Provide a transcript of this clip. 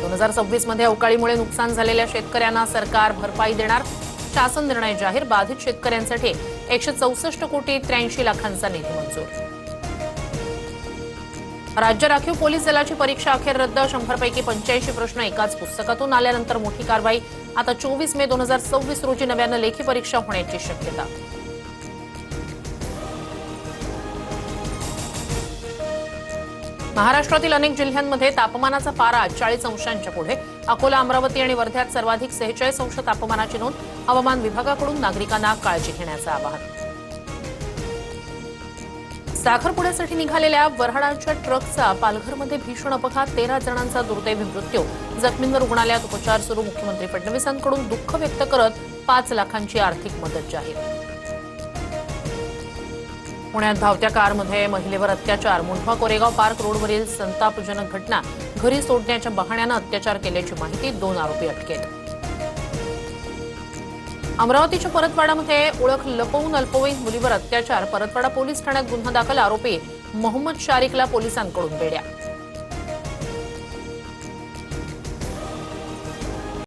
2026 मध्ये अवकाळीमुळे नुकसान झालेल्या शेतकऱ्यांना सरकार भरपाई देणार. शासन निर्णय जाहीर. बाधित शेतकऱ्यांसाठी 164 कोटी 83 लाखांचा निधी मंजूर. राज्य राखीव पोलीस दलाची परीक्षा अखेर रद्द. 100 पैकी 85 प्रश्न एकाच पुस्तकातून आल्यानंतर मोठी कारवाई. आता 24 मे 2026 रोजी नव्यानं लेखी परीक्षा होण्याची शक्यता. महाराष्ट्रातील अनेक जिल्ह्यांमध्ये तापमानाचा पारा 40 अंशांच्या पुढे. अकोला, अमरावती आणि वर्ध्यात सर्वाधिक 46 अंश तापमानाची नोंद. हवामान विभागाकडून नागरिकांना काळजी घेण्याचं आवाहन. साखरपुड्यासाठी निघालेल्या वऱ्हाडाच्या ट्रकचा पालघरमध्ये भीषण अपघात. 13 जणांचा दुर्दैवी मृत्यू. जखमींवर रुग्णालयात उपचार सुरू. मुख्यमंत्री फडणवीसांकडून दुःख व्यक्त करत 5 लाखांची आर्थिक मदत जाहीर. पुण्यात धावत्या कारमध्ये महिलेवर अत्याचार. मुंढवा कोरेगाव पार्क रोडवरील संतापजनक घटना. घरी सोडण्याच्या बहाण्यानं अत्याचार केल्याची माहिती. 2 आरोपी अटकेत. अमरावतीच्या परतवाडामध्ये ओळख लपवून अल्पवयीन मुलीवर अत्याचार. परतवाडा पोलीस ठाण्यात गुन्हा दाखल. आरोपी मोहम्मद शारिकला पोलिसांकडून बेड्या.